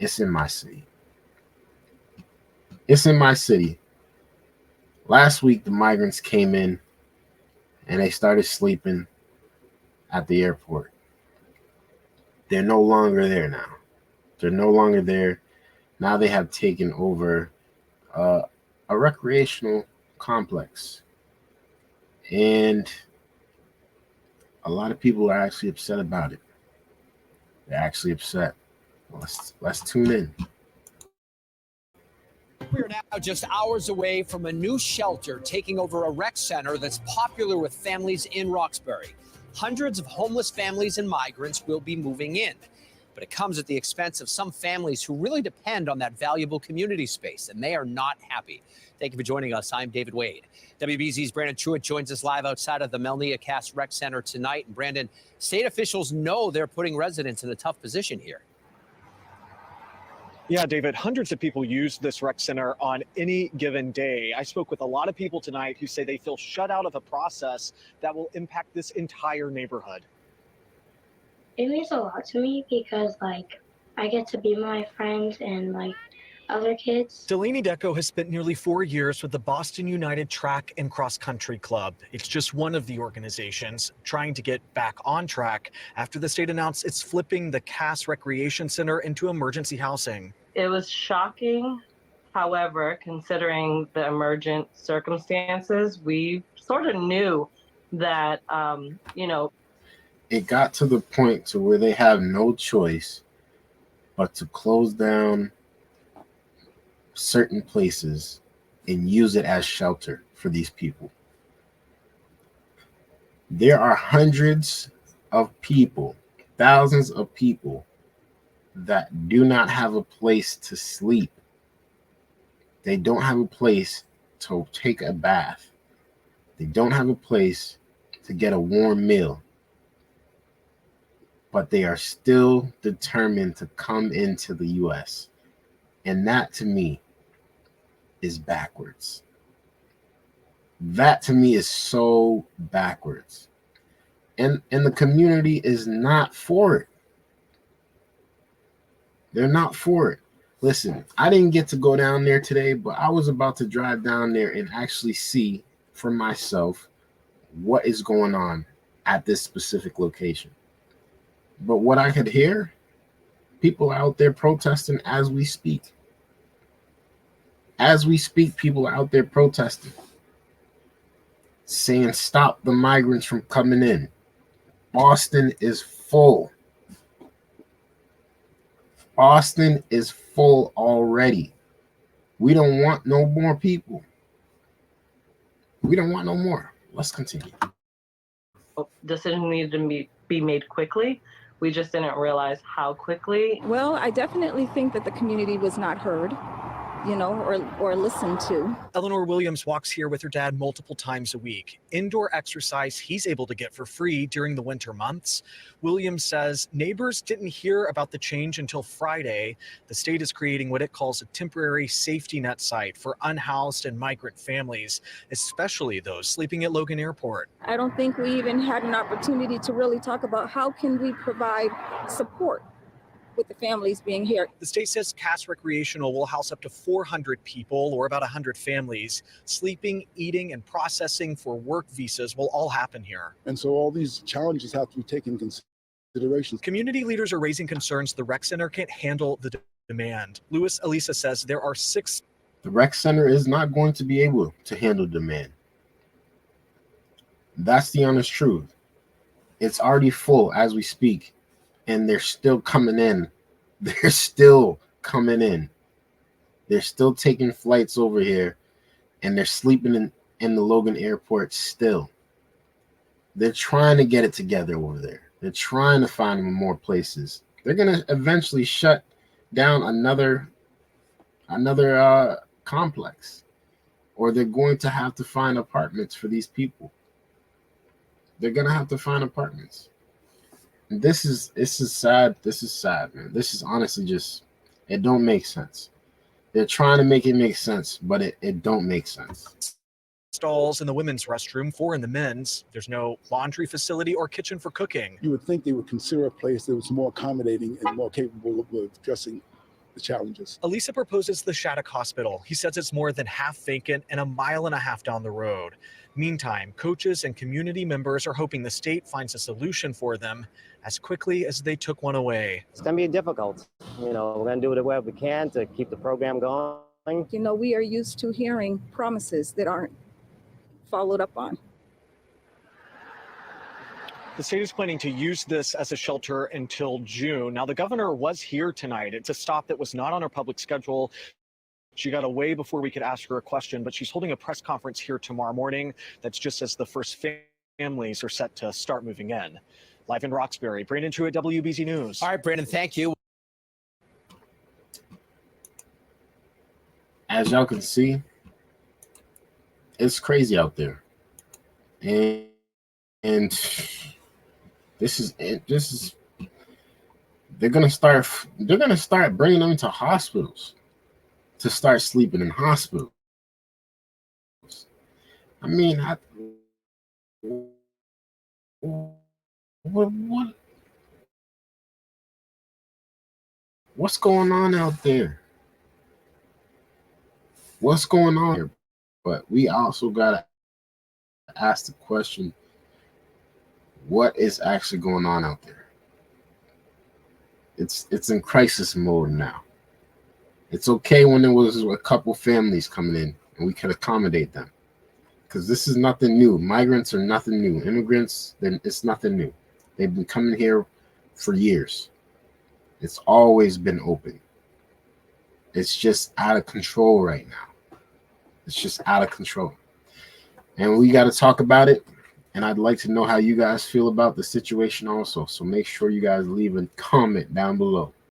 It's in my city. It's in my city. Last week, the migrants came in and they started sleeping at the airport. They're no longer there now. They're no longer there. Now they have taken over a recreational complex. And a lot of people are actually upset about it. They're actually upset. Let's tune in. We're now just hours away from a new shelter taking over a rec center that's popular with families in Roxbury. Hundreds of homeless families and migrants will be moving in, but it comes at the expense of some families who really depend on that valuable community space, and they are not happy. Thank you for joining us. I'm David Wade. WBZ's Brandon Truitt joins us live outside of the Melnia Rec Center tonight. And Brandon, state officials know they're putting residents in a tough position here. Yeah, David, hundreds of people use this rec center on any given day. I spoke with a lot of people tonight who say they feel shut out of a process that will impact this entire neighborhood. It means a lot to me because, I get to be with my friends and, other kids. Delaney Deco has spent nearly 4 years with the Boston United Track and Cross Country Club. It's just one of the organizations trying to get back on track after the state announced it's flipping the Cass Recreation Center into emergency housing. It was shocking. However, considering the emergent circumstances, we sort of knew that, It got to the point to where they have no choice but to close down certain places and use it as shelter for these people. There are hundreds of people, thousands of people that do not have a place to sleep. They don't have a place to take a bath. They don't have a place to get a warm meal. But they are still determined to come into the U.S. And that, to me, is backwards. That, to me, is so backwards. And the community is not for it. They're not for it. Listen, I didn't get to go down there today, but I was about to drive down there and actually see for myself what is going on at this specific location. But what I could hear, people out there protesting as we speak. As we speak, people are out there protesting, saying stop the migrants from coming in. Boston is full. Boston is full already. We don't want no more people. We don't want no more. Let's continue. Decision needed to be made quickly. We just didn't realize how quickly. Well, I definitely think that the community was not heard, or listened to. Eleanor Williams walks here with her dad multiple times a week. Indoor exercise he's able to get for free during the winter months. Williams says neighbors didn't hear about the change until Friday. The state is creating what it calls a temporary safety net site for unhoused and migrant families, especially those sleeping at Logan Airport. I don't think we even had an opportunity to really talk about how can we provide support with the families being here. The state says Cass Recreational will house up to 400 people, or about 100 families. Sleeping, eating, and processing for work visas will all happen here. And so all these challenges have to be taken into consideration. Community leaders are raising concerns the rec center can't handle the demand. Louis Elisa says there are 6. The rec center is not going to be able to handle demand. That's the honest truth. It's already full as we speak. And they're still coming in. They're still coming in. They're still taking flights over here. And they're sleeping in the Logan Airport still. They're trying to get it together over there. They're trying to find more places. They're going to eventually shut down another complex. Or they're going to have to find apartments for these people. They're going to have to find apartments. This is sad. This is sad, man. This is honestly just, it don't make sense. They're trying to make it make sense, but it don't make sense. Stalls in the women's restroom, 4 in the men's. There's no laundry facility or kitchen for cooking. You would think they would consider a place that was more accommodating and more capable of addressing the challenges. Elisa proposes the Shattuck Hospital. He says it's more than half vacant and 1.5 miles down the road. Meantime, coaches and community members are hoping the state finds a solution for them as quickly as they took one away. It's going to be difficult. You know, we're going to do whatever we can to keep the program going. You know, we are used to hearing promises that aren't followed up on. The state is planning to use this as a shelter until June. Now, the governor was here tonight. It's a stop that was not on her public schedule. She got away before we could ask her a question, but she's holding a press conference here tomorrow morning. That's just as the first families are set to start moving in. Live in Roxbury, Brandon Truitt, WBZ News. All right, Brandon, thank you. As y'all can see, it's crazy out there. And this is they're gonna start bringing them to hospitals to start sleeping in hospitals. I mean, what's going on out there? What's going on here? But we also gotta ask the question, what is actually going on out there? It's in crisis mode now. It's okay when there was a couple families coming in and we could accommodate them, because this is nothing new. Migrants are nothing new. Immigrants, it's nothing new. They've been coming here for years. It's always been open. It's just out of control right now. It's just out of control. And we got to talk about it. And I'd like to know how you guys feel about the situation also. So make sure you guys leave a comment down below.